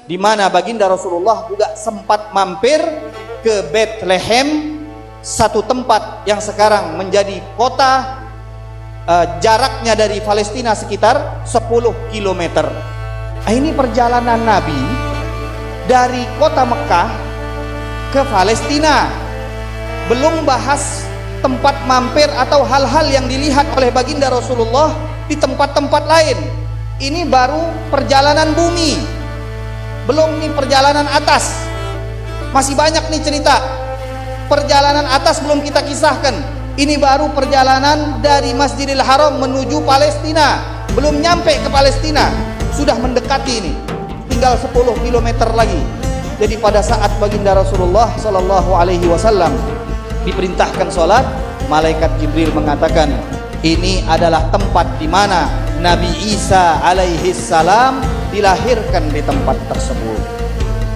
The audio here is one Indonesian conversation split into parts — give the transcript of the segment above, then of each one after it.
di mana baginda Rasulullah juga sempat mampir ke Bethlehem, satu tempat yang sekarang menjadi kota, jaraknya dari Palestina sekitar 10 km. Ini perjalanan Nabi dari kota Mekah ke Palestina. Belum bahas tempat mampir atau hal-hal yang dilihat oleh baginda Rasulullah di tempat-tempat lain. Ini baru perjalanan bumi, belum nih perjalanan atas. Masih banyak nih cerita. Perjalanan atas belum kita kisahkan. Ini baru perjalanan dari Masjidil Haram menuju Palestina. Belum nyampe ke Palestina, sudah mendekati ini. Tinggal 10 km lagi. Jadi pada saat baginda Rasulullah sallallahu alaihi wasallam diperintahkan sholat, malaikat Jibril mengatakan, ini adalah tempat di mana Nabi Isa alaihi salam dilahirkan di tempat tersebut.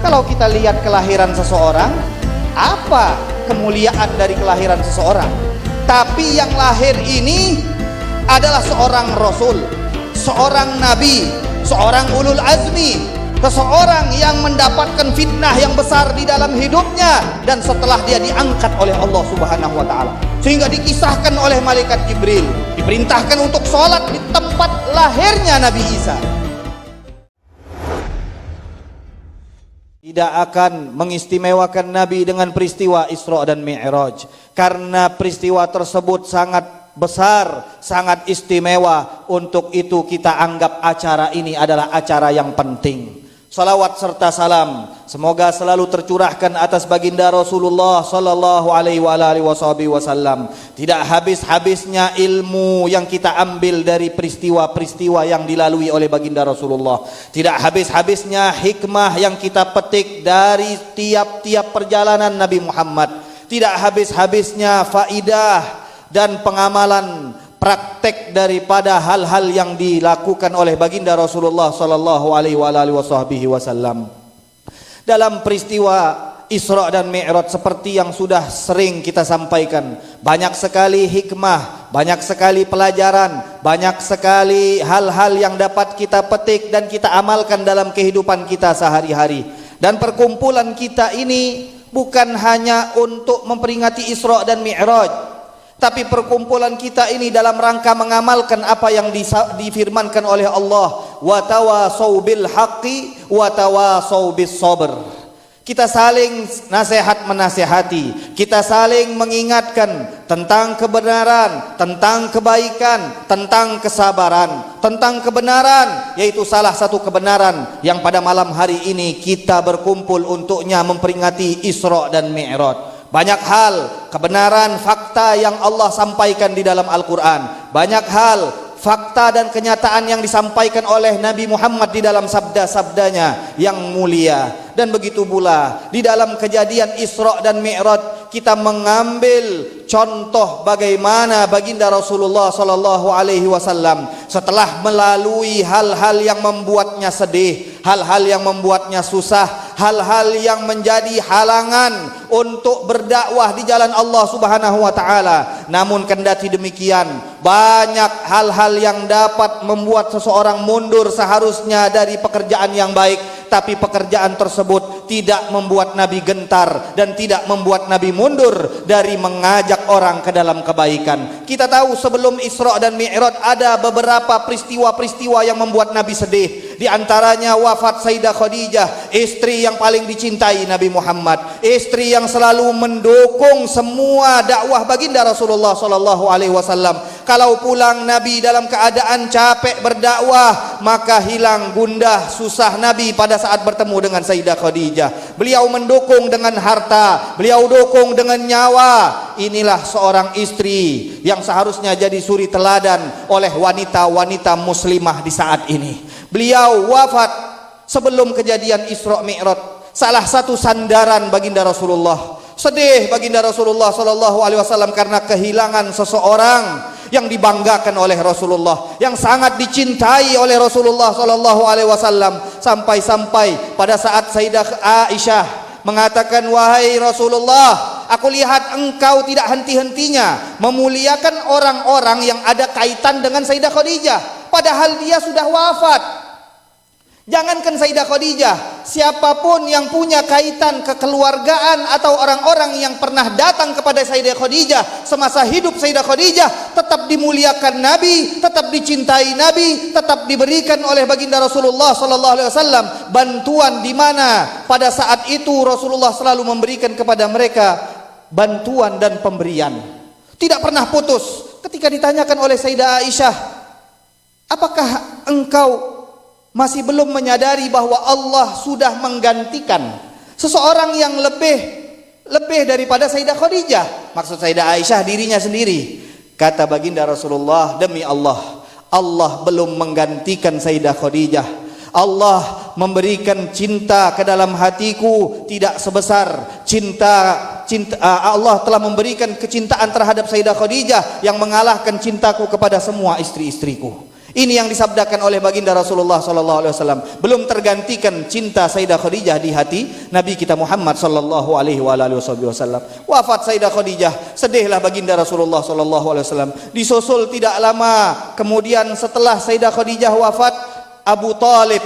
Kalau kita lihat kelahiran seseorang, apa kemuliaan dari kelahiran seseorang? Tapi yang lahir ini adalah seorang Rasul, seorang Nabi, seorang ulul azmi, seseorang yang mendapatkan fitnah yang besar di dalam hidupnya, dan setelah dia diangkat oleh Allah Subhanahu wa ta'ala, sehingga dikisahkan oleh malaikat Jibril, diperintahkan untuk sholat di tempat lahirnya Nabi Isa. Tidak akan mengistimewakan Nabi dengan peristiwa Isra dan Mi'raj, karena peristiwa tersebut sangat besar, sangat istimewa. Untuk itu kita anggap acara ini adalah acara yang penting. Salawat serta salam semoga selalu tercurahkan atas baginda Rasulullah sallallahu alaihi wasallam. Tidak habis-habisnya ilmu yang kita ambil dari peristiwa-peristiwa yang dilalui oleh baginda Rasulullah. Tidak habis-habisnya hikmah yang kita petik dari tiap-tiap perjalanan Nabi Muhammad. Tidak habis-habisnya faidah dan pengamalan praktek daripada hal-hal yang dilakukan oleh baginda Rasulullah sallallahu alaihi wasallam. Dalam peristiwa Isra dan Mi'raj seperti yang sudah sering kita sampaikan, banyak sekali hikmah, banyak sekali pelajaran, banyak sekali hal-hal yang dapat kita petik dan kita amalkan dalam kehidupan kita sehari-hari. Dan perkumpulan kita ini bukan hanya untuk memperingati Isra dan Mi'raj, tapi perkumpulan kita ini dalam rangka mengamalkan apa yang difirmankan oleh Allah, wa tawasau bil haqqi wa tawasau bis sabr. Kita saling nasihat menasihati, kita saling mengingatkan tentang kebenaran, tentang kebaikan, tentang kesabaran, tentang kebenaran, yaitu salah satu kebenaran yang pada malam hari ini kita berkumpul untuknya memperingati Isra dan Mi'raj. Banyak hal kebenaran fakta yang Allah sampaikan di dalam Al-Quran. Banyak hal fakta dan kenyataan yang disampaikan oleh Nabi Muhammad di dalam sabda-sabdanya yang mulia. Dan begitu pula di dalam kejadian Isra dan Mi'raj kita mengambil contoh bagaimana baginda Rasulullah sallallahu alaihi wasallam setelah melalui hal-hal yang membuatnya sedih, hal-hal yang membuatnya susah, hal-hal yang menjadi halangan untuk berdakwah di jalan Allah Subhanahu wa taala. Namun kendati demikian, banyak hal-hal yang dapat membuat seseorang mundur seharusnya dari pekerjaan yang baik, tapi pekerjaan tersebut tidak membuat Nabi gentar dan tidak membuat Nabi mundur dari mengajak orang ke dalam kebaikan. Kita tahu sebelum Isra dan Mi'raj ada beberapa peristiwa-peristiwa yang membuat Nabi sedih. Di antaranya wafat Sayyidah Khadijah, istri yang paling dicintai Nabi Muhammad, istri yang selalu mendukung semua dakwah baginda Rasulullah sallallahu alaihi wasallam. Kalau pulang Nabi dalam keadaan capek berdakwah, maka hilang gundah susah Nabi pada saat bertemu dengan Sayyidah Khadijah. Beliau mendukung dengan harta, beliau dukung dengan nyawa. Inilah seorang istri yang seharusnya jadi suri teladan oleh wanita-wanita muslimah di saat ini. Beliau wafat sebelum kejadian Isra Mi'raj. Salah satu sandaran baginda Rasulullah. Sedih baginda Rasulullah sallallahu alaihi wasallam karena kehilangan seseorang yang dibanggakan oleh Rasulullah, yang sangat dicintai oleh Rasulullah sallallahu alaihi wasallam, sampai-sampai pada saat Sayyidah Aisyah mengatakan, wahai Rasulullah, aku lihat engkau tidak henti-hentinya memuliakan orang-orang yang ada kaitan dengan Sayyidah Khadijah, padahal dia sudah wafat. Jangankan Sayyidah Khadijah, siapapun yang punya kaitan kekeluargaan atau orang-orang yang pernah datang kepada Sayyidah Khadijah semasa hidup Sayyidah Khadijah tetap dimuliakan Nabi, tetap dicintai Nabi, tetap diberikan oleh baginda Rasulullah sallallahu alaihi wasallam bantuan, di mana pada saat itu Rasulullah selalu memberikan kepada mereka bantuan dan pemberian. Tidak pernah putus. Ketika ditanyakan oleh Sayyidah Aisyah, apakah engkau masih belum menyadari bahwa Allah sudah menggantikan seseorang yang lebih daripada Sayyidah Khadijah? Maksud Sayyidah Aisyah dirinya sendiri. Kata baginda Rasulullah, demi Allah, Allah belum menggantikan Sayyidah Khadijah. Allah memberikan cinta ke dalam hatiku tidak sebesar Allah telah memberikan kecintaan terhadap Sayyidah Khadijah yang mengalahkan cintaku kepada semua istri-istriku. Ini yang disabdakan oleh baginda Rasulullah sallallahu alaihi wasallam. Belum tergantikan cinta Sayyidah Khadijah di hati Nabi kita Muhammad sallallahu alaihi wasallam. Wafat Sayyidah Khadijah, sedihlah baginda Rasulullah sallallahu alaihi wasallam. Disusul tidak lama kemudian setelah Sayyidah Khadijah wafat, Abu Talib,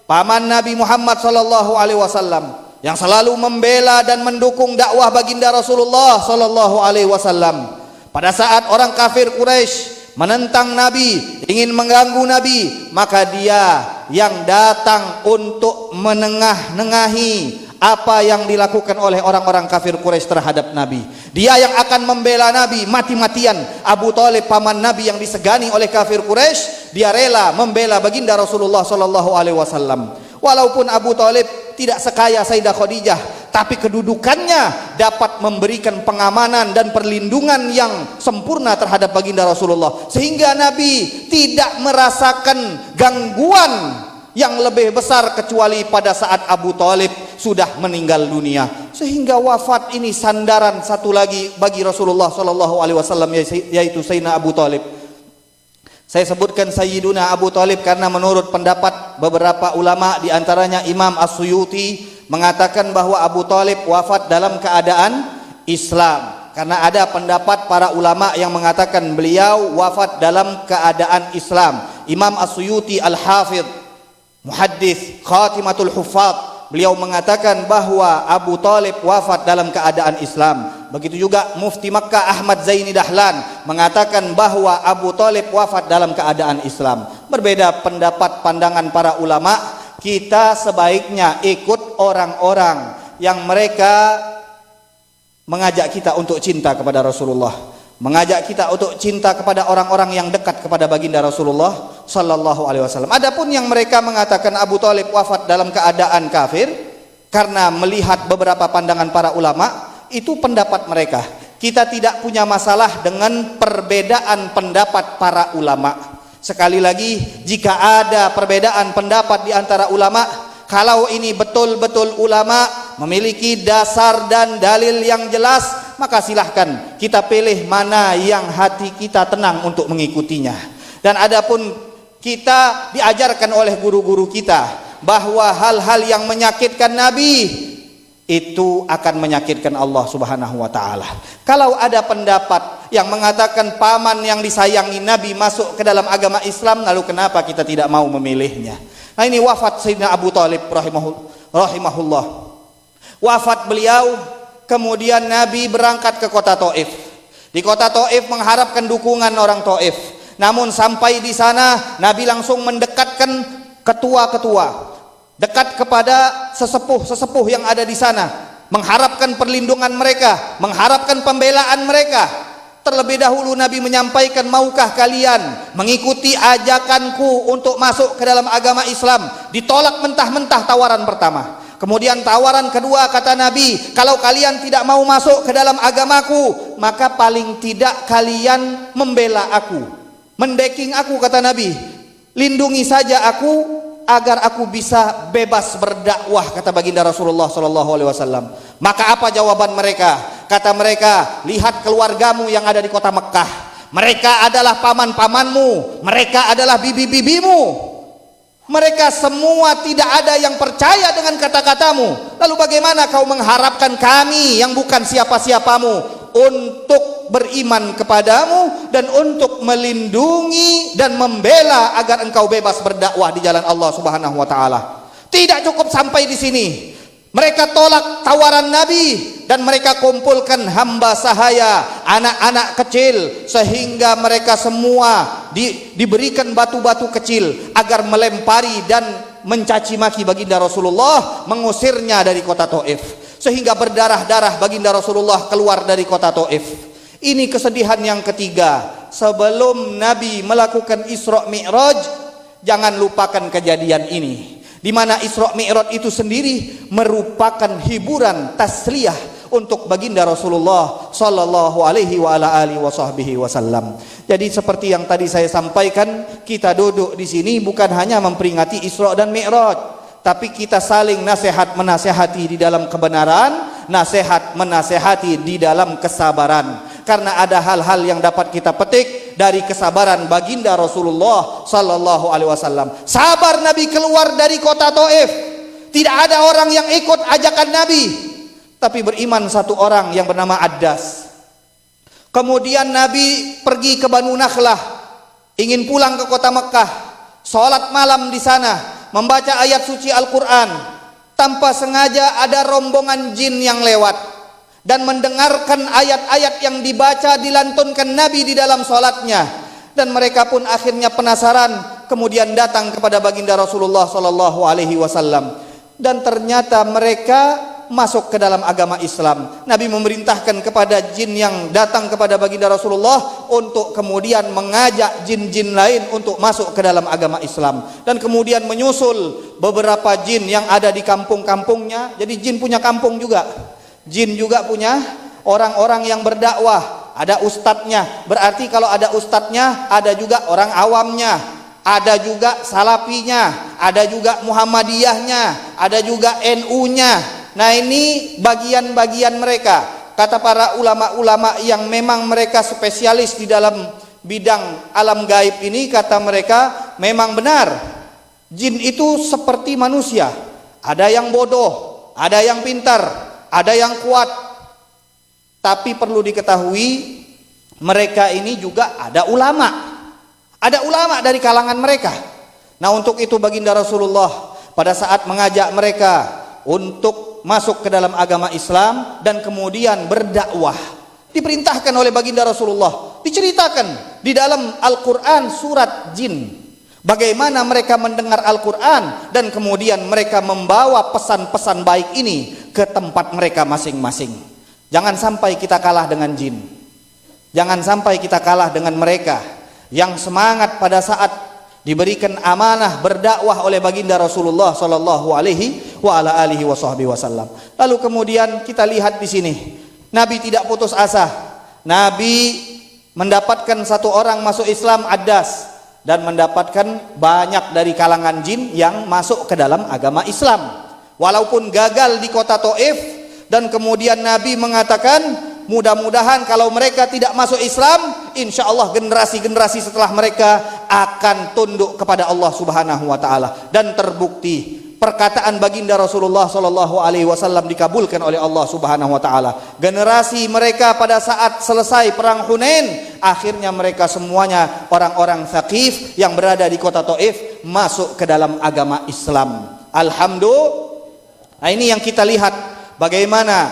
paman Nabi Muhammad sallallahu alaihi wasallam, yang selalu membela dan mendukung dakwah baginda Rasulullah sallallahu alaihi wasallam. Pada saat orang kafir Quraisy menentang Nabi, ingin mengganggu Nabi, maka dia yang datang untuk menengahi apa yang dilakukan oleh orang-orang kafir Quraisy terhadap Nabi. Dia yang akan membela Nabi mati-matian. Abu Talib, paman Nabi yang disegani oleh kafir Quraisy, dia rela membela baginda Rasulullah sallallahu alaihi wasallam. Walaupun Abu Talib tidak sekaya Sayyidah Khadijah, tapi kedudukannya dapat memberikan pengamanan dan perlindungan yang sempurna terhadap baginda Rasulullah, sehingga Nabi tidak merasakan gangguan yang lebih besar kecuali pada saat Abu Talib sudah meninggal dunia. Sehingga wafat ini sandaran satu lagi bagi Rasulullah sallallahu alaihi wasallam, yaitu Sayyidina Abu Talib. Saya sebutkan Sayyiduna Abu Talib karena menurut pendapat beberapa ulama, di antaranya Imam As-Suyuti, mengatakan bahwa Abu Talib wafat dalam keadaan Islam. Karena ada pendapat para ulama yang mengatakan beliau wafat dalam keadaan Islam. Imam As-Suyuti Al-Hafidh, Muhaddits, Khatimatul Huffaz, beliau mengatakan bahwa Abu Talib wafat dalam keadaan Islam. Begitu juga Mufti Makkah Ahmad Zaini Dahlan mengatakan bahwa Abu Talib wafat dalam keadaan Islam. Berbeda pendapat pandangan para ulama. Kita sebaiknya ikut orang-orang yang mereka mengajak kita untuk cinta kepada Rasulullah, mengajak kita untuk cinta kepada orang-orang yang dekat kepada baginda Rasulullah sallallahu alaihi wasallam. Adapun yang mereka mengatakan Abu Talib wafat dalam keadaan kafir karena melihat beberapa pandangan para ulama, itu pendapat mereka. Kita tidak punya masalah dengan perbedaan pendapat para ulama. Sekali lagi, jika ada perbedaan pendapat di antara ulama, kalau ini betul-betul ulama memiliki dasar dan dalil yang jelas, maka silahkan kita pilih mana yang hati kita tenang untuk mengikutinya. Dan adapun kita diajarkan oleh guru-guru kita bahwa hal-hal yang menyakitkan Nabi itu akan menyakitkan Allah Subhanahu wa taala. Kalau ada pendapat yang mengatakan paman yang disayangi Nabi masuk ke dalam agama Islam, lalu kenapa kita tidak mau memilihnya? Nah, ini wafat Sayyidina Abu Talib rahimahullah. Wafat beliau, kemudian Nabi berangkat ke kota Taif. Di kota Taif mengharapkan dukungan orang Taif. Namun sampai di sana Nabi langsung mendekatkan ketua-ketua, dekat kepada sesepuh-sesepuh yang ada di sana, mengharapkan perlindungan mereka, mengharapkan pembelaan mereka. Terlebih dahulu Nabi menyampaikan, maukah kalian mengikuti ajakanku untuk masuk ke dalam agama Islam? Ditolak mentah-mentah tawaran pertama. Kemudian tawaran kedua, kata Nabi, kalau kalian tidak mau masuk ke dalam agamaku, maka paling tidak kalian membela aku, mendekking aku, kata Nabi. Lindungi saja aku agar aku bisa bebas berdakwah, kata baginda Rasulullah sallallahu alaihi wasallam. Maka apa jawaban mereka? Kata mereka, lihat keluargamu yang ada di kota Mekah. Mereka adalah paman-pamanmu, mereka adalah bibi-bibimu. Mereka semua tidak ada yang percaya dengan kata-katamu. Lalu bagaimana kau mengharapkan kami yang bukan siapa-siapamu untuk beriman kepadamu dan untuk melindungi dan membela agar engkau bebas berdakwah di jalan Allah Subhanahu wa taala. Tidak cukup sampai di sini. Mereka tolak tawaran Nabi dan mereka kumpulkan hamba sahaya, anak-anak kecil, sehingga mereka semua diberikan batu-batu kecil agar melempari dan mencaci maki baginda Rasulullah, mengusirnya dari kota Taif, sehingga berdarah-darah baginda Rasulullah keluar dari kota Taif. Ini kesedihan yang ketiga. Sebelum Nabi melakukan Isra Mi'raj, jangan lupakan kejadian ini, di mana Isra Mi'raj itu sendiri merupakan hiburan tasliyah untuk baginda Rasulullah sallallahu alaihi wa ala alihi wasallam. Jadi seperti yang tadi saya sampaikan, kita duduk di sini bukan hanya memperingati Isra dan Mi'raj, tapi kita saling nasihat menasehati di dalam kebenaran, nasihat menasehati di dalam kesabaran. Karena ada hal-hal yang dapat kita petik dari kesabaran baginda Rasulullah sallallahu alaihi wasallam. Sabar Nabi keluar dari kota Taif. Tidak ada orang yang ikut ajakan Nabi, tapi beriman satu orang yang bernama Addas. Kemudian Nabi pergi ke Banu Nakhlah, ingin pulang ke kota Mekah, sholat malam di sana, membaca ayat suci Al-Quran. Tanpa sengaja ada rombongan jin yang lewat dan mendengarkan ayat-ayat yang dibaca dilantunkan Nabi di dalam sholatnya, dan mereka pun akhirnya penasaran, kemudian datang kepada baginda Rasulullah sallallahu alaihi wasallam, dan ternyata mereka masuk ke dalam agama Islam. Nabi memerintahkan kepada jin yang datang kepada baginda Rasulullah untuk kemudian mengajak jin-jin lain untuk masuk ke dalam agama Islam, dan kemudian menyusul beberapa jin yang ada di kampung-kampungnya. Jadi jin punya kampung juga, jin juga punya orang-orang yang berdakwah, ada ustadznya. Berarti kalau ada ustadznya, ada juga orang awamnya, ada juga salafinya, ada juga Muhammadiyahnya, ada juga NU-nya. Nah, ini bagian-bagian mereka. Kata para ulama-ulama yang memang mereka spesialis di dalam bidang alam gaib ini, kata mereka memang benar, jin itu seperti manusia. Ada yang bodoh, ada yang pintar, ada yang kuat. Tapi perlu diketahui, mereka ini juga ada ulama. Ada ulama dari kalangan mereka. Nah, untuk itu baginda Rasulullah pada saat mengajak mereka untuk masuk ke dalam agama Islam dan kemudian berdakwah, diperintahkan oleh baginda Rasulullah, diceritakan di dalam Al-Quran surat jin, bagaimana mereka mendengar Al-Quran dan kemudian mereka membawa pesan-pesan baik ini ke tempat mereka masing-masing. Jangan sampai kita kalah dengan jin. Jangan sampai kita kalah dengan mereka yang semangat pada saat diberikan amanah berdakwah oleh baginda Rasulullah sallallahu alaihi wa ala alihi wasallam. Lalu kemudian kita lihat di sini, Nabi tidak putus asa. Nabi mendapatkan satu orang masuk Islam, Addas, dan mendapatkan banyak dari kalangan jin yang masuk ke dalam agama Islam. Walaupun gagal di kota Taif, dan kemudian Nabi mengatakan, mudah-mudahan kalau mereka tidak masuk Islam, insya Allah generasi-generasi setelah mereka akan tunduk kepada Allah Subhanahu wa taala. Dan terbukti perkataan baginda Rasulullah sallallahu alaihi wasallam dikabulkan oleh Allah Subhanahu wa taala. Generasi mereka pada saat selesai perang Hunain, akhirnya mereka semuanya orang-orang Thaqif yang berada di kota Taif masuk ke dalam agama Islam. Alhamdulillah. Nah, ini yang kita lihat bagaimana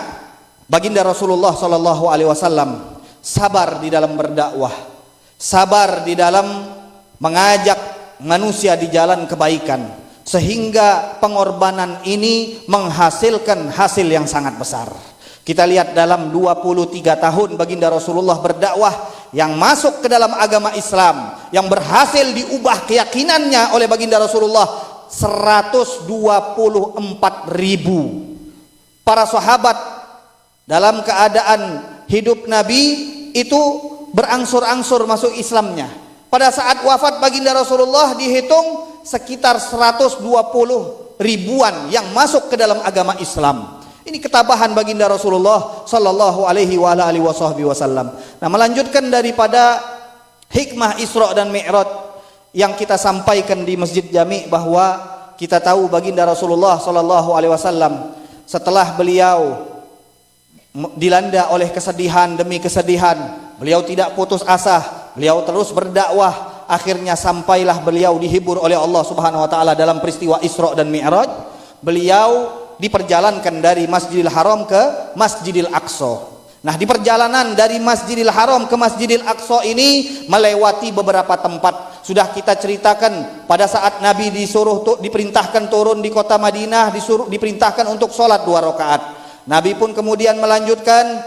baginda Rasulullah sallallahu alaihi wasallam sabar di dalam berdakwah, sabar di dalam mengajak manusia di jalan kebaikan, sehingga pengorbanan ini menghasilkan hasil yang sangat besar. Kita lihat dalam 23 tahun baginda Rasulullah berdakwah, yang masuk ke dalam agama Islam, yang berhasil diubah keyakinannya oleh baginda Rasulullah 124.000. Para sahabat dalam keadaan hidup Nabi itu berangsur-angsur masuk Islamnya. Pada saat wafat baginda Rasulullah dihitung sekitar 120 ribuan yang masuk ke dalam agama Islam. Ini ketabahan baginda Rasulullah sallallahu alaihi wa alihi wasallam. Nah, melanjutkan daripada hikmah Isra dan Mi'raj yang kita sampaikan di Masjid Jami', bahwa kita tahu baginda Rasulullah sallallahu alaihi wasallam setelah beliau dilanda oleh kesedihan demi kesedihan, beliau tidak putus asa, beliau terus berdakwah. Akhirnya sampailah beliau dihibur oleh Allah Subhanahu wa taala dalam peristiwa Isra dan Mi'raj. Beliau diperjalankan dari Masjidil Haram ke Masjidil Aqsa. Nah, di perjalanan dari Masjidil Haram ke Masjidil Aqsa ini melewati beberapa tempat. Sudah kita ceritakan pada saat Nabi diperintahkan turun di kota Madinah, diperintahkan untuk sholat 2 rakaat. Nabi pun kemudian melanjutkan,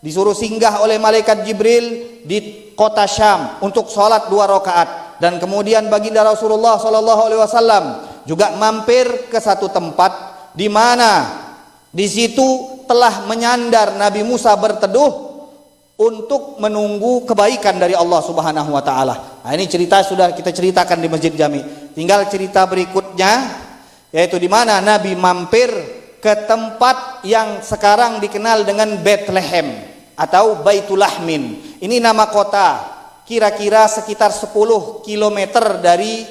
disuruh singgah oleh malaikat Jibril di kota Syam untuk sholat 2 rakaat. Dan kemudian baginda Rasulullah SAW juga mampir ke satu tempat di mana di situ telah menyandar Nabi Musa berteduh untuk menunggu kebaikan dari Allah Subhanahu wa taala. Nah, ini cerita sudah kita ceritakan di Masjid Jami. Tinggal cerita berikutnya, yaitu di mana Nabi mampir ke tempat yang sekarang dikenal dengan Bethlehem atau Baitul Lahmin. Ini nama kota, kira-kira sekitar 10 km dari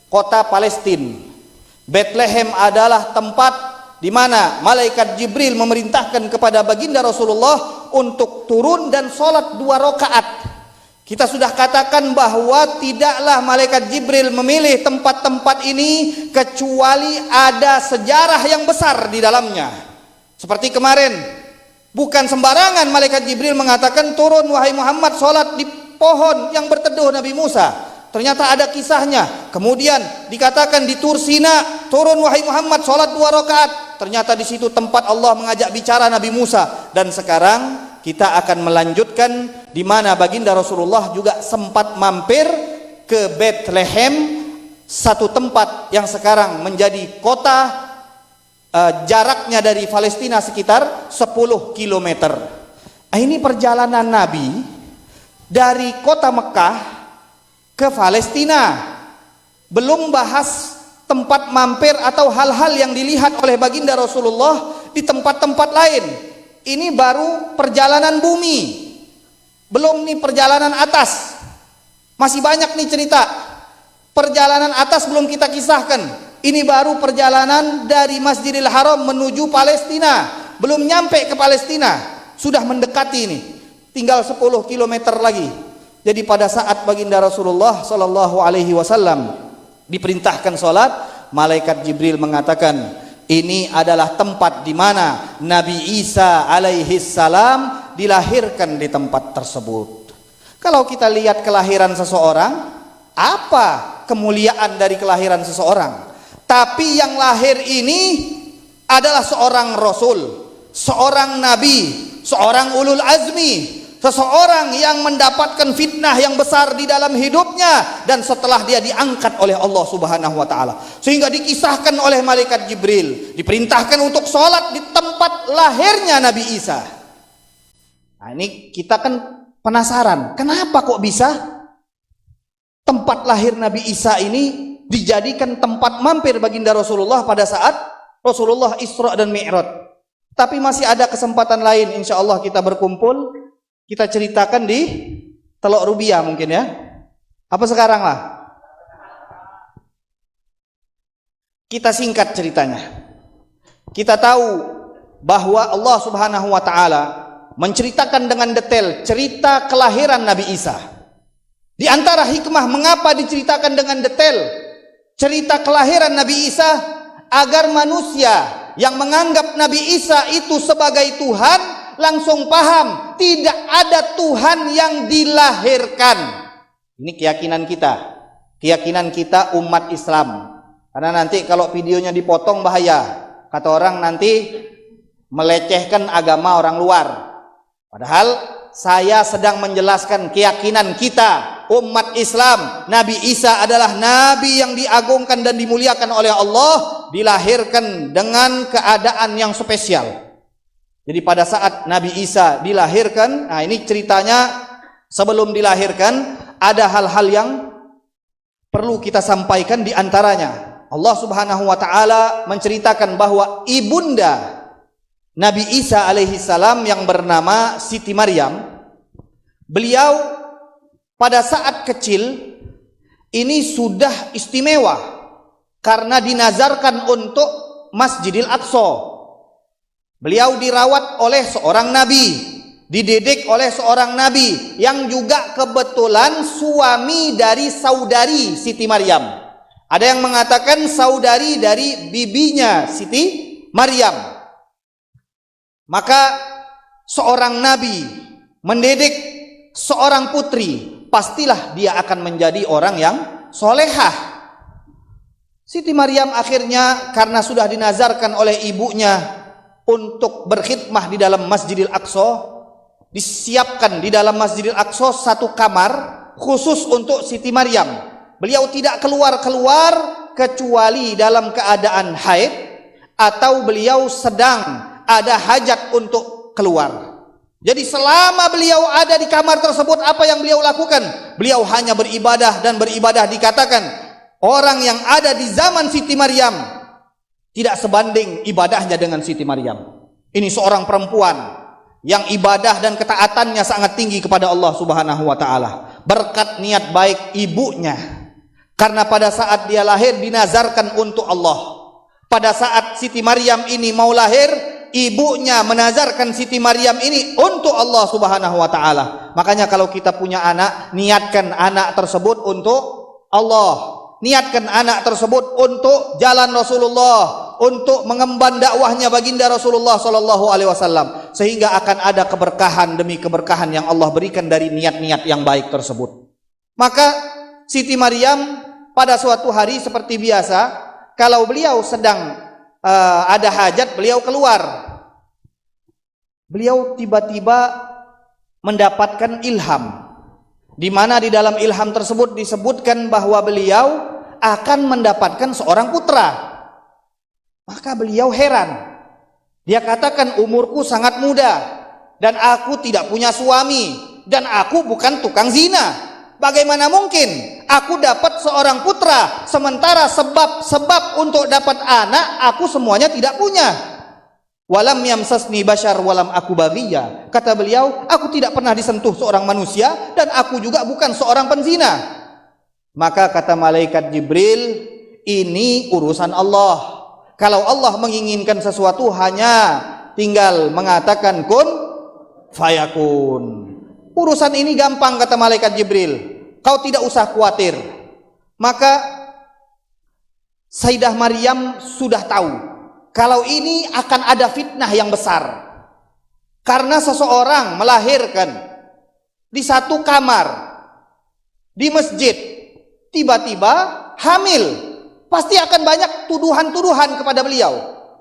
kota Palestina. Bethlehem adalah tempat di mana malaikat Jibril memerintahkan kepada baginda Rasulullah untuk turun dan sholat 2 rakaat. Kita sudah katakan bahwa tidaklah malaikat Jibril memilih tempat-tempat ini kecuali ada sejarah yang besar di dalamnya. Seperti kemarin, bukan sembarangan malaikat Jibril mengatakan turun wahai Muhammad sholat di pohon yang berteduh Nabi Musa. Ternyata ada kisahnya. Kemudian dikatakan di Tur Sina, turun wahai Muhammad sholat 2 rakaat. Ternyata di situ tempat Allah mengajak bicara Nabi Musa. Dan sekarang kita akan melanjutkan di mana baginda Rasulullah juga sempat mampir ke Bethlehem, satu tempat yang sekarang menjadi kota, jaraknya dari Palestina sekitar 10 km. Ini perjalanan Nabi dari kota Mekah ke Palestina. Belum bahas tempat mampir atau hal-hal yang dilihat oleh baginda Rasulullah di tempat-tempat lain. Ini baru perjalanan bumi, belum nih perjalanan atas. Masih banyak nih cerita. Perjalanan atas belum kita kisahkan. Ini baru perjalanan dari Masjidil Haram menuju Palestina. Belum nyampe ke Palestina, sudah mendekati ini. Tinggal 10 km lagi. Jadi pada saat baginda Rasulullah sallallahu alaihi wasallam diperintahkan sholat, malaikat Jibril mengatakan, ini adalah tempat di mana Nabi Isa alaihi salam dilahirkan di tempat tersebut. Kalau kita lihat kelahiran seseorang, apa kemuliaan dari kelahiran seseorang? Tapi yang lahir ini adalah seorang rasul, seorang nabi, seorang ulul azmi, seseorang yang mendapatkan fitnah yang besar di dalam hidupnya dan setelah dia diangkat oleh Allah Subhanahu wa taala, sehingga dikisahkan oleh malaikat Jibril, diperintahkan untuk sholat di tempat lahirnya Nabi Isa. Nah, ini kita kan penasaran, kenapa kok bisa tempat lahir Nabi Isa ini dijadikan tempat mampir baginda Rasulullah pada saat Rasulullah Isra dan Mi'raj. Tapi masih ada kesempatan lain, insya Allah kita berkumpul, kita ceritakan di Teluk Rubiah mungkin ya. Apa sekarang lah? Kita singkat ceritanya. Kita tahu bahwa Allah Subhanahu wa taala menceritakan dengan detail cerita kelahiran Nabi Isa. Di antara hikmah mengapa diceritakan dengan detail cerita kelahiran Nabi Isa, agar manusia yang menganggap Nabi Isa itu sebagai Tuhan langsung paham, tidak ada Tuhan yang dilahirkan. Ini keyakinan kita umat Islam. Karena nanti kalau videonya dipotong bahaya, kata orang nanti melecehkan agama orang luar. Padahal saya sedang menjelaskan keyakinan kita umat Islam. Nabi Isa adalah nabi yang diagungkan dan dimuliakan oleh Allah, dilahirkan dengan keadaan yang spesial. Jadi pada saat Nabi Isa dilahirkan, nah ini ceritanya sebelum dilahirkan ada hal-hal yang perlu kita sampaikan. Di antaranya Allah Subhanahu wa taala menceritakan bahwa ibunda Nabi Isa alaihi salam yang bernama Siti Maryam, beliau pada saat kecil ini sudah istimewa karena dinazarkan untuk Masjidil Aqsa. Beliau dirawat oleh seorang nabi, dididik oleh seorang nabi yang juga kebetulan suami dari saudari Siti Maryam. Ada yang mengatakan saudari dari bibinya Siti Maryam. Maka seorang nabi mendidik seorang putri, pastilah dia akan menjadi orang yang solehah. Siti Maryam akhirnya karena sudah dinazarkan oleh ibunya untuk berkhidmah di dalam Masjidil Aqsa, disiapkan di dalam Masjidil Aqsa satu kamar khusus untuk Siti Maryam. Beliau tidak keluar-keluar kecuali dalam keadaan haid atau beliau sedang ada hajat untuk keluar. Jadi selama beliau ada di kamar tersebut, apa yang beliau lakukan? Beliau hanya beribadah dan beribadah. Dikatakan orang yang ada di zaman Siti Maryam tidak sebanding ibadahnya dengan Siti Maryam. Ini seorang perempuan yang ibadah dan ketaatannya sangat tinggi kepada Allah Subhanahu wa taala berkat niat baik ibunya. Karena pada saat dia lahir dinazarkan untuk Allah. Pada saat Siti Maryam ini mau lahir, ibunya menazarkan Siti Maryam ini untuk Allah Subhanahu wa taala. Makanya kalau kita punya anak, niatkan anak tersebut untuk Allah. Niatkan anak tersebut untuk jalan Rasulullah, untuk mengemban dakwahnya baginda Rasulullah sallallahu alaihi wasallam, sehingga akan ada keberkahan demi keberkahan yang Allah berikan dari niat-niat yang baik tersebut. Maka Siti Maryam pada suatu hari seperti biasa, kalau beliau sedang ada hajat, beliau keluar. Beliau tiba-tiba mendapatkan ilham, di mana di dalam ilham tersebut disebutkan bahwa beliau akan mendapatkan seorang putra. Maka beliau heran. Dia katakan, umurku sangat muda dan aku tidak punya suami dan aku bukan tukang zina. Bagaimana mungkin aku dapat seorang putra sementara sebab untuk dapat anak aku semuanya tidak punya? Walam yamsasni bashar walam aku baghiyya. Kata beliau, aku tidak pernah disentuh seorang manusia dan aku juga bukan seorang penzina. Maka kata malaikat Jibril, ini urusan Allah. Kalau Allah menginginkan sesuatu hanya tinggal mengatakan kun fayakun. Urusan ini gampang, kata malaikat Jibril. Kau tidak usah khawatir. Maka Sayyidah Maryam sudah tahu kalau ini akan ada fitnah yang besar. Karena seseorang melahirkan di satu kamar di masjid, tiba-tiba hamil. Pasti akan banyak tuduhan-tuduhan kepada beliau.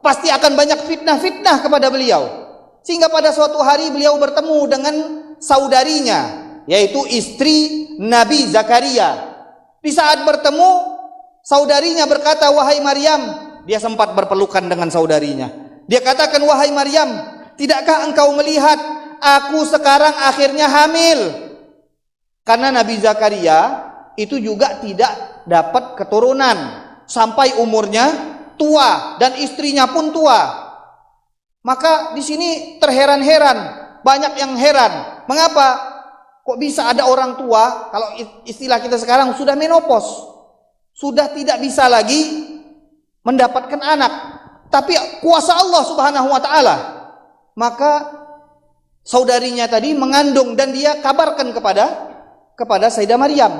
Pasti akan banyak fitnah-fitnah kepada beliau. Sehingga pada suatu hari beliau bertemu dengan saudarinya, yaitu istri Nabi Zakaria. Di saat bertemu, saudarinya berkata, wahai Maryam. Dia sempat berpelukan dengan saudarinya. Dia katakan, wahai Maryam, tidakkah engkau melihat aku sekarang akhirnya hamil? Karena Nabi Zakaria itu juga tidak dapat keturunan sampai umurnya tua dan istrinya pun tua. Maka di sini terheran-heran, banyak yang heran. Mengapa kok bisa ada orang tua, kalau istilah kita sekarang sudah menopause, sudah tidak bisa lagi mendapatkan anak, tapi kuasa Allah Subhanahu wa taala. Maka saudarinya tadi mengandung dan dia kabarkan kepada Sayyidah Maryam.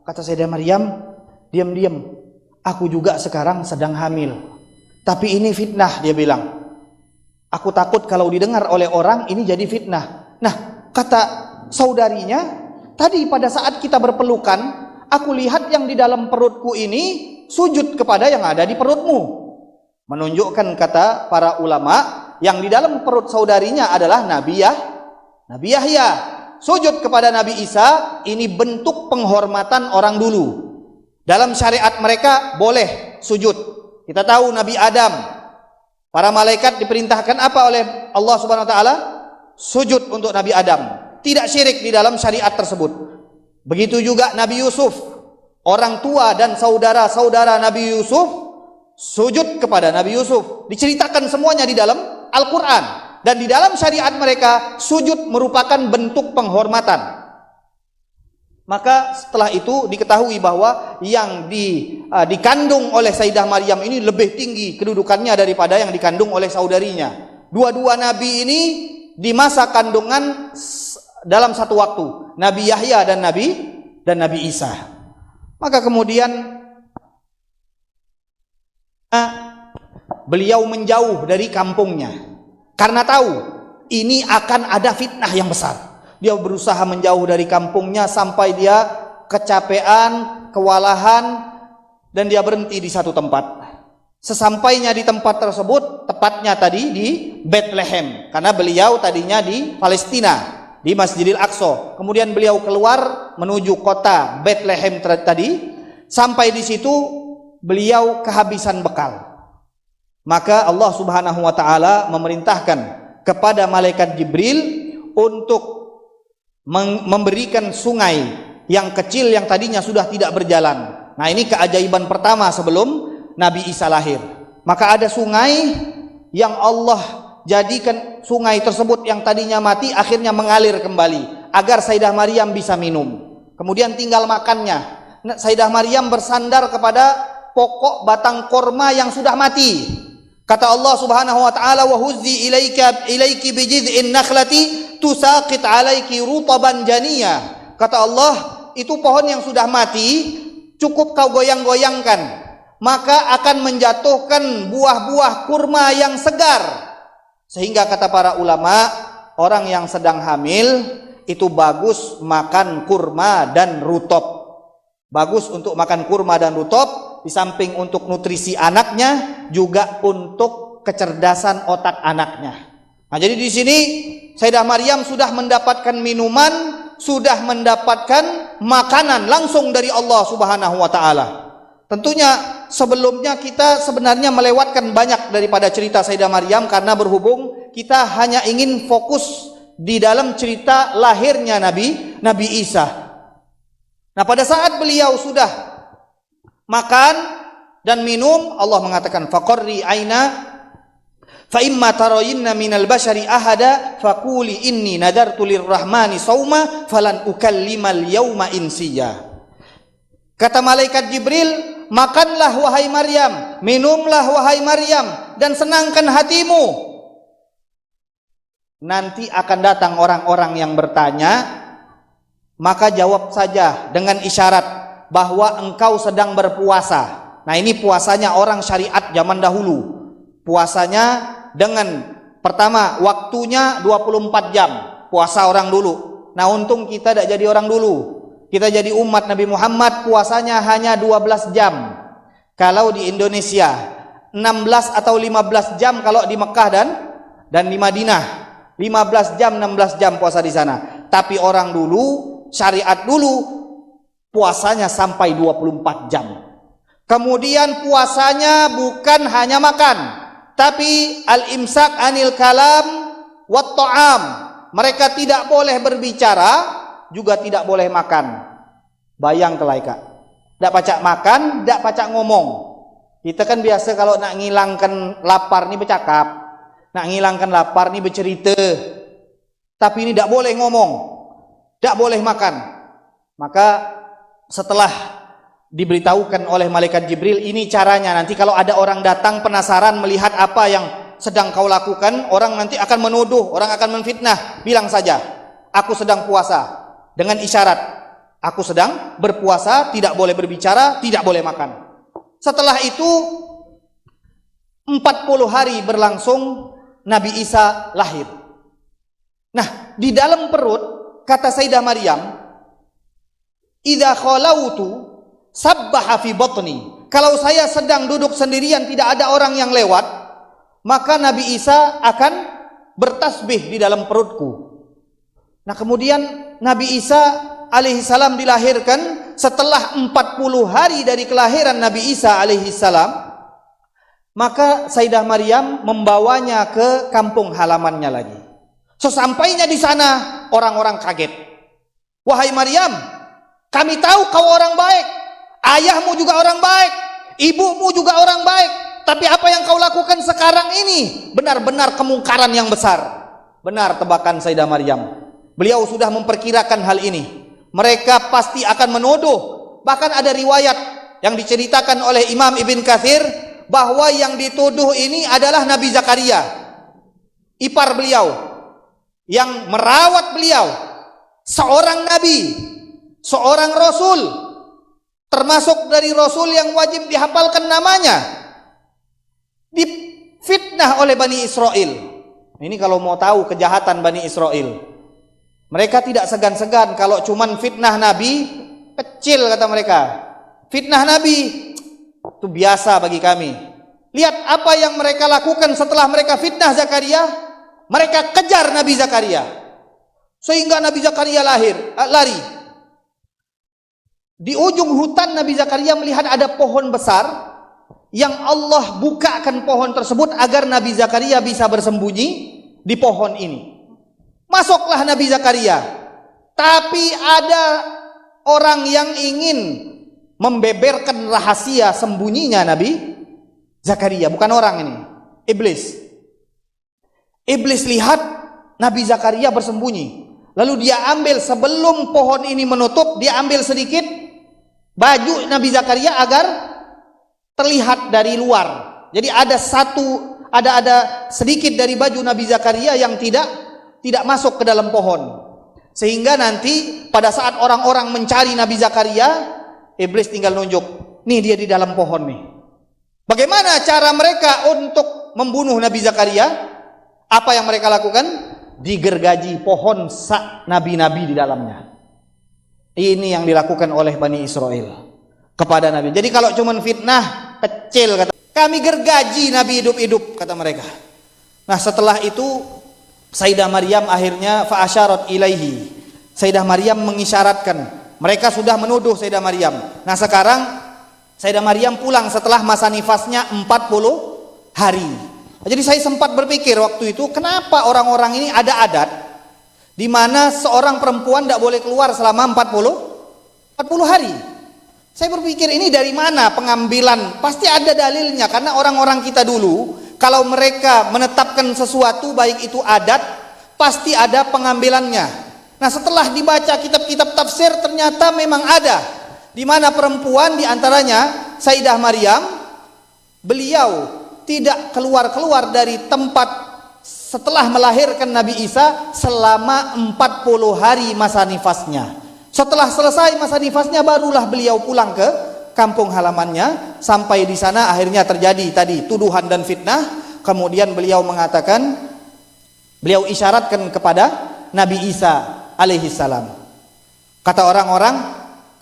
Kata Sayyidah Maryam, diam-diam, aku juga sekarang sedang hamil. Tapi ini fitnah, dia bilang. Aku takut kalau didengar oleh orang ini jadi fitnah. Nah, kata saudarinya, tadi pada saat kita berpelukan, aku lihat yang di dalam perutku ini sujud kepada yang ada di perutmu. Menunjukkan, kata para ulama, yang di dalam perut saudarinya adalah Nabi Yahya. Sujud kepada Nabi Isa, ini bentuk penghormatan orang dulu. Dalam syariat mereka boleh sujud. Kita tahu Nabi Adam, para malaikat diperintahkan apa oleh Allah Subhanahu wa taala? Sujud untuk Nabi Adam. Tidak syirik di dalam syariat tersebut. Begitu juga Nabi Yusuf. Orang tua dan saudara-saudara Nabi Yusuf sujud kepada Nabi Yusuf. Diceritakan semuanya di dalam Al-Qur'an. Dan di dalam syariat mereka, sujud merupakan bentuk penghormatan. Maka setelah itu diketahui bahwa yang dikandung oleh Sayyidah Maryam ini lebih tinggi kedudukannya daripada yang dikandung oleh saudarinya. Dua-dua nabi ini di masa kandungan dalam satu waktu, Nabi Yahya dan Nabi Isa. Maka kemudian beliau menjauh dari kampungnya karena tahu ini akan ada fitnah yang besar. Dia berusaha menjauh dari kampungnya sampai dia kecapean, kewalahan, dan dia berhenti di satu tempat. Sesampainya di tempat tersebut, tepatnya tadi di Bethlehem, karena beliau tadinya di Palestina, di Masjidil Aqsa. Kemudian beliau keluar menuju kota Bethlehem tadi. Sampai di situ beliau kehabisan bekal. Maka Allah Subhanahu wa taala memerintahkan kepada malaikat Jibril untuk memberikan sungai yang kecil yang tadinya sudah tidak berjalan. Nah, ini keajaiban pertama sebelum Nabi Isa lahir. Maka ada sungai yang Allah jadikan sungai tersebut yang tadinya mati akhirnya mengalir kembali agar Sayyidah Maryam bisa minum. Kemudian tinggal makannya. Sayyidah Maryam bersandar kepada pokok batang korma yang sudah mati. Kata Allah Subhanahu wa taala, "Wa huzzi ilaiki bijid'in nakhlati tusaqit 'alaiki rutaban janiyya." Kata Allah, itu pohon yang sudah mati cukup kau goyang-goyangkan, maka akan menjatuhkan buah-buah kurma yang segar. Sehingga kata para ulama, orang yang sedang hamil itu bagus makan kurma dan rutop. Bagus untuk makan kurma dan rutop. Di samping untuk nutrisi anaknya, juga untuk kecerdasan otak anaknya. Nah, jadi di sini Sayyidah Maryam sudah mendapatkan minuman, sudah mendapatkan makanan langsung dari Allah Subhanahu wa taala. Tentunya sebelumnya kita sebenarnya melewatkan banyak daripada cerita Sayyidah Maryam karena berhubung kita hanya ingin fokus di dalam cerita lahirnya Nabi Isa. Nah, pada saat beliau sudah makan dan minum, Allah mengatakan faqarri aina fa imma tarayinna minal bashari ahada faquli inni nadartu lirrahmani sauma falan ukallimal yauma insiya. Kata malaikat Jibril, makanlah wahai Maryam, minumlah wahai Maryam, dan senangkan hatimu. Nanti akan datang orang-orang yang bertanya, maka jawab saja dengan isyarat bahwa engkau sedang berpuasa. Nah, ini puasanya orang syariat zaman dahulu. Puasanya dengan pertama waktunya 24 jam. Puasa orang dulu. Nah, untung kita tidak jadi orang dulu. Kita jadi umat Nabi Muhammad, puasanya hanya 12 jam. Kalau di Indonesia 16 atau 15 jam kalau di Mekah dan di Madinah. 15 jam, 16 jam puasa di sana. Tapi orang dulu, syariat dulu, puasanya sampai 24 jam. Kemudian puasanya bukan hanya makan, tapi al-imsak anil kalam wat ta'am. Mereka tidak boleh berbicara, juga tidak boleh makan. Bayang kelaika. Tidak pacak makan, tidak pacak ngomong. Kita kan biasa kalau nak ngilangkan lapar nih bercakap, nak ngilangkan lapar nih bercerita. Tapi ini tidak boleh ngomong, tidak boleh makan. Maka setelah diberitahukan oleh malaikat Jibril, ini caranya. Nanti kalau ada orang datang penasaran melihat apa yang sedang kau lakukan, orang nanti akan menuduh, orang akan menfitnah. Bilang saja, aku sedang puasa, dengan isyarat, aku sedang berpuasa, tidak boleh berbicara, tidak boleh makan. Setelah itu 40 hari berlangsung, Nabi Isa lahir. Nah, di dalam perut, kata Sayyidah Maryam, idza khalautu sabbaha fi batni. Kalau saya sedang duduk sendirian, tidak ada orang yang lewat, maka Nabi Isa akan bertasbih di dalam perutku. Nah, kemudian Nabi Isa alaihissalam dilahirkan. Setelah 40 hari dari kelahiran Nabi Isa alaihissalam, maka Sayyidah Maryam membawanya ke kampung halamannya lagi. Sesampainya di sana, orang-orang kaget. Wahai Maryam, kami tahu kau orang baik, ayahmu juga orang baik, ibumu juga orang baik, tapi apa yang kau lakukan sekarang ini benar-benar kemungkaran yang besar. Benar tebakan Sayyidah Maryam. Beliau sudah memperkirakan hal ini. Mereka pasti akan menuduh. Bahkan ada riwayat yang diceritakan oleh Imam Ibn Katsir bahwa yang dituduh ini adalah Nabi Zakaria, ipar beliau. yang merawat beliau, seorang nabi, seorang rasul, termasuk dari rasul yang wajib dihafalkan namanya, difitnah oleh Bani Israel. Ini kalau mau tahu kejahatan Bani Israel, mereka tidak segan-segan. Kalau cuman fitnah nabi, kecil kata mereka. Fitnah nabi itu biasa bagi kami. Lihat apa yang mereka lakukan setelah mereka fitnah Zakaria. Mereka kejar Nabi Zakaria sehingga Nabi Zakaria lari. Di ujung hutan Nabi Zakaria melihat ada pohon besar yang Allah bukakan pohon tersebut agar Nabi Zakaria bisa bersembunyi di pohon ini. Masuklah Nabi Zakaria, tapi ada orang yang ingin membeberkan rahasia sembunyinya Nabi Zakaria. Bukan orang ini, iblis. Iblis lihat Nabi Zakaria bersembunyi, lalu dia ambil, sebelum pohon ini menutup, dia ambil sedikit baju Nabi Zakaria agar terlihat dari luar. Jadi ada sedikit dari baju Nabi Zakaria yang tidak masuk ke dalam pohon, sehingga nanti pada saat orang-orang mencari Nabi Zakaria, iblis tinggal nunjuk, nih dia di dalam pohon nih. Bagaimana cara mereka untuk membunuh Nabi Zakaria? Apa yang mereka lakukan? Digergaji pohon nabi-nabi di dalamnya. Ini yang dilakukan oleh Bani Israel kepada Nabi. Jadi kalau cuma fitnah kecil, kata kami gergaji Nabi hidup-hidup, kata mereka. Nah setelah itu Sayyidah Maryam akhirnya fa'asyarat ilaihi. Sayyidah Maryam mengisyaratkan. Mereka sudah menuduh Sayyidah Maryam. Nah sekarang Sayyidah Maryam pulang setelah masa nifasnya 40 hari. Jadi saya sempat berpikir waktu itu, kenapa orang-orang ini ada adat di mana seorang perempuan tidak boleh keluar selama 40 hari. Saya berpikir ini dari mana pengambilan? Pasti ada dalilnya, karena orang-orang kita dulu kalau mereka menetapkan sesuatu, baik itu adat, pasti ada pengambilannya. Nah setelah dibaca kitab-kitab tafsir, ternyata memang ada di mana perempuan, diantaranya Sayyidah Maryam, beliau tidak keluar dari tempat setelah melahirkan Nabi Isa selama 40 hari masa nifasnya. Setelah selesai masa nifasnya barulah beliau pulang ke kampung halamannya. Sampai di sana akhirnya terjadi tadi tuduhan dan fitnah. Kemudian beliau mengatakan, beliau isyaratkan kepada Nabi Isa alaihi salam. Kata orang-orang,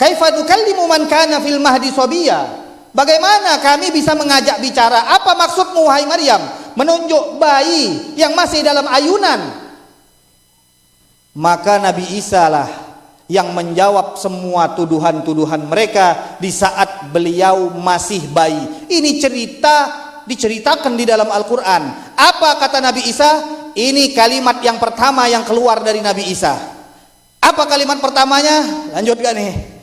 kaifa nukallimu man kana fil mahdi sabiyya? Bagaimana kami bisa mengajak bicara? Apa maksudmu wahai Maryam? Menunjuk bayi yang masih dalam ayunan. Maka Nabi Isa lah yang menjawab semua tuduhan-tuduhan mereka di saat beliau masih bayi. Ini diceritakan di dalam Al-Quran. Apa kata Nabi Isa? Ini kalimat yang pertama yang keluar dari Nabi Isa. Apa kalimat pertamanya? Lanjutkan nih.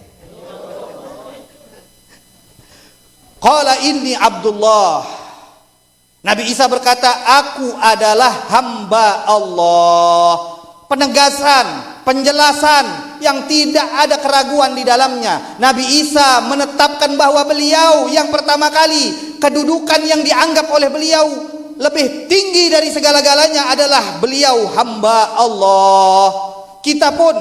Qala inni Abdullah. Nabi Isa berkata, aku adalah hamba Allah. Penegasan, penjelasan yang tidak ada keraguan di dalamnya. Nabi Isa menetapkan bahwa beliau yang pertama kali, kedudukan yang dianggap oleh beliau lebih tinggi dari segala-galanya adalah beliau hamba Allah. Kita pun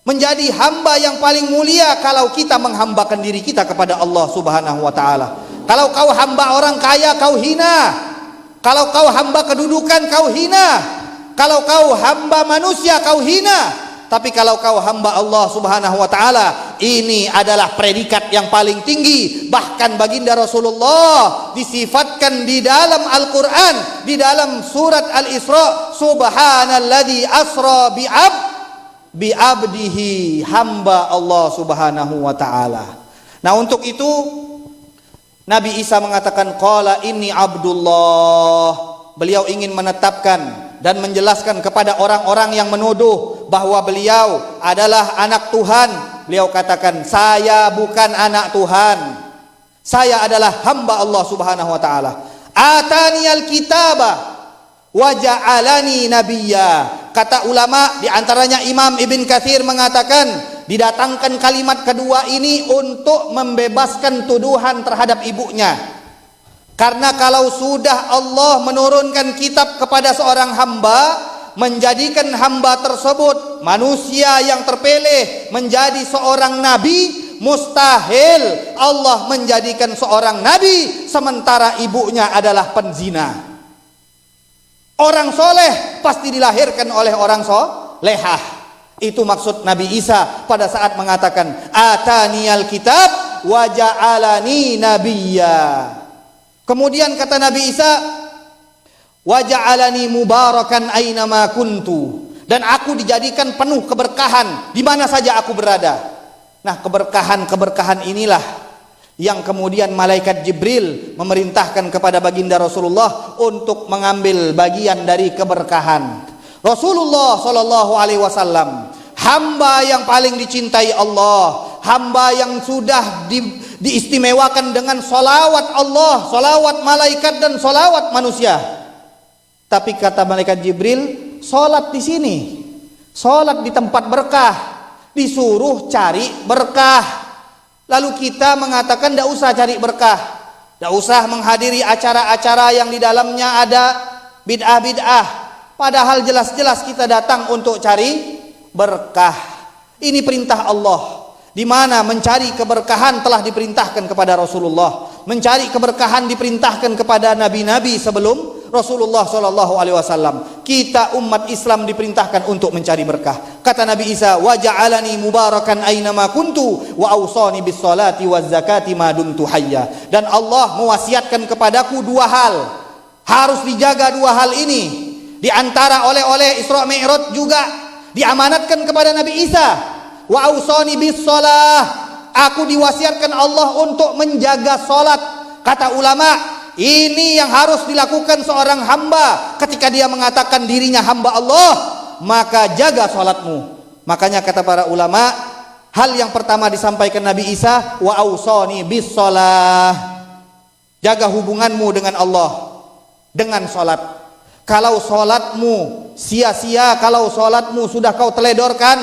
menjadi hamba yang paling mulia kalau kita menghambakan diri kita kepada Allah Subhanahu wa taala. Kalau kau hamba orang kaya, kau hina. Kalau kau hamba kedudukan, kau hina. Kalau kau hamba manusia, kau hina. Tapi kalau kau hamba Allah Subhanahu wa taala, ini adalah predikat yang paling tinggi. Bahkan baginda Rasulullah disifatkan di dalam Al-Qur'an, di dalam surat Al-Isra, subhanalladzi asra bi'abdihi, hamba Allah Subhanahu wa taala. Nah, untuk itu Nabi Isa mengatakan qala inni Abdullah. Beliau ingin menetapkan dan menjelaskan kepada orang-orang yang menuduh bahwa beliau adalah anak Tuhan. Beliau katakan, saya bukan anak Tuhan. Saya adalah hamba Allah Subhanahu wa taala. Ataniyal kitaba wa ja'alani nabiyya. Kata ulama, diantaranya Imam Ibn Katsir mengatakan, didatangkan kalimat kedua ini untuk membebaskan tuduhan terhadap ibunya. Karena kalau sudah Allah menurunkan kitab kepada seorang hamba, menjadikan hamba tersebut, manusia yang terpilih, menjadi seorang nabi, mustahil Allah menjadikan seorang nabi sementara ibunya adalah penzina. Orang soleh pasti dilahirkan oleh orang solehah. Itu maksud Nabi Isa pada saat mengatakan ataniyal kitab wa ja'alani nabiyya. Kemudian kata Nabi Isa, wa ja'alani mubarakan ainama kuntu, dan aku dijadikan penuh keberkahan di mana saja aku berada. Nah, keberkahan inilah yang kemudian malaikat Jibril memerintahkan kepada baginda Rasulullah untuk mengambil bagian dari keberkahan. Rasulullah Shallallahu Alaihi Wasallam, hamba yang paling dicintai Allah, hamba yang sudah diistimewakan dengan solawat Allah, solawat malaikat dan solawat manusia. Tapi kata malaikat Jibril, solat di sini, solat di tempat berkah, disuruh cari berkah. Lalu kita mengatakan tidak usah cari berkah, tidak usah menghadiri acara-acara yang di dalamnya ada bid'ah-bid'ah. Padahal jelas-jelas kita datang untuk cari berkah. Ini perintah Allah, di mana mencari keberkahan telah diperintahkan kepada Rasulullah, mencari keberkahan diperintahkan kepada nabi-nabi sebelum Rasulullah Shallallahu Alaihi Wasallam. Kita umat Islam diperintahkan untuk mencari berkah. Kata Nabi Isa, wa ja'alani mubarakan ainama kuntu wa awsani bis salati waz zakati ma dumtu hayya. Dan Allah mewasiatkan kepadaku dua hal, harus dijaga dua hal ini. Di antara oleh-oleh Isra Mi'raj juga diamanatkan kepada Nabi Isa, wa awsani bis salah, aku diwasiatkan Allah untuk menjaga salat. Kata ulama, ini yang harus dilakukan seorang hamba ketika dia mengatakan dirinya hamba Allah, maka jaga salatmu. Makanya kata para ulama, hal yang pertama disampaikan Nabi Isa, wa ausani bis shalah, jaga hubunganmu dengan Allah dengan salat. Kalau salatmu sia-sia, kalau salatmu sudah kau teledorkan,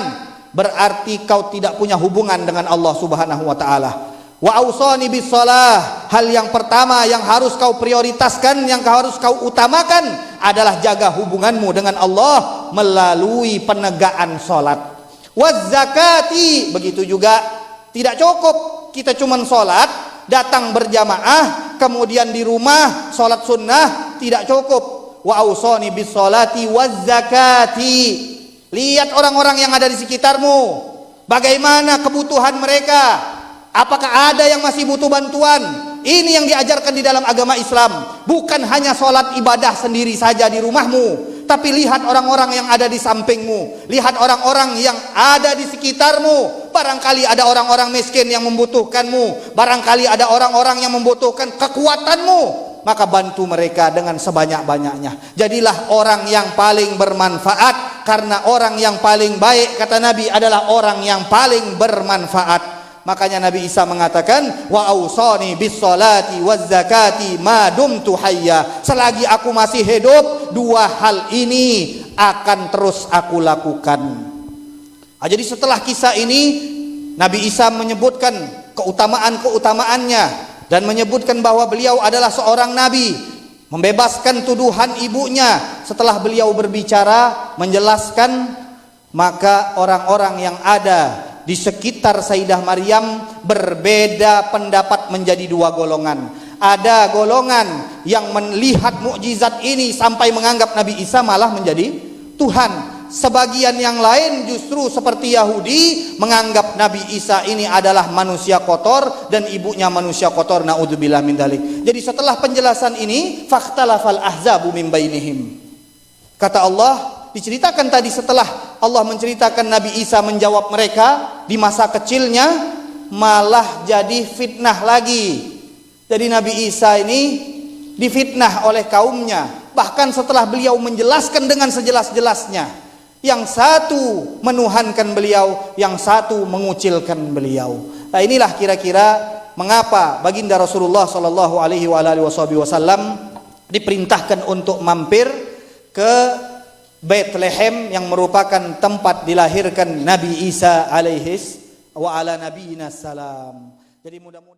berarti kau tidak punya hubungan dengan Allah Subhanahu wa taala. Wa ausani bis shalah, hal yang pertama yang harus kau prioritaskan, yang harus kau utamakan adalah jaga hubunganmu dengan Allah melalui penegakan salat. Waz zakati, begitu juga tidak cukup kita cuman salat, datang berjamaah, kemudian di rumah salat sunnah, tidak cukup. Wa ausani bis sholati waz zakati, lihat orang-orang yang ada di sekitarmu, bagaimana kebutuhan mereka. Apakah ada yang masih butuh bantuan? Ini yang diajarkan di dalam agama Islam. Bukan hanya sholat ibadah sendiri saja di rumahmu, tapi lihat orang-orang yang ada di sampingmu, lihat orang-orang yang ada di sekitarmu. Barangkali ada orang-orang miskin yang membutuhkanmu, barangkali ada orang-orang yang membutuhkan kekuatanmu, maka bantu mereka dengan sebanyak-banyaknya. Jadilah orang yang paling bermanfaat, karena orang yang paling baik, kata Nabi, adalah orang yang paling bermanfaat. Makanya Nabi Isa mengatakan, wa ausani bis salati waz zakati ma dumtu hayya, selagi aku masih hidup, dua hal ini akan terus aku lakukan. Jadi setelah kisah ini, Nabi Isa menyebutkan keutamaan-keutamaannya dan menyebutkan bahwa beliau adalah seorang nabi, membebaskan tuduhan ibunya. Setelah beliau berbicara, menjelaskan, maka orang-orang yang ada di sekitar Sayyidah Maryam berbeda pendapat menjadi dua golongan. Ada golongan yang melihat mukjizat ini sampai menganggap Nabi Isa malah menjadi Tuhan. Sebagian yang lain justru seperti Yahudi menganggap Nabi Isa ini adalah manusia kotor dan ibunya manusia kotor, naudzubillah min dzalik. Jadi setelah penjelasan ini, fakhtalafal ahzabu min bainihim. Kata Allah, diceritakan tadi setelah Allah menceritakan Nabi Isa menjawab mereka di masa kecilnya, malah jadi fitnah lagi. Jadi Nabi Isa ini difitnah oleh kaumnya. Bahkan setelah beliau menjelaskan dengan sejelas-jelasnya, yang satu menuhankan beliau, yang satu mengucilkan beliau. Nah, inilah kira-kira mengapa baginda Rasulullah Shallallahu Alaihi Wasallam diperintahkan untuk mampir ke Bethlehem yang merupakan tempat dilahirkan Nabi Isa alaihis wa ala nabiyina salam. Jadi mudah-mudahan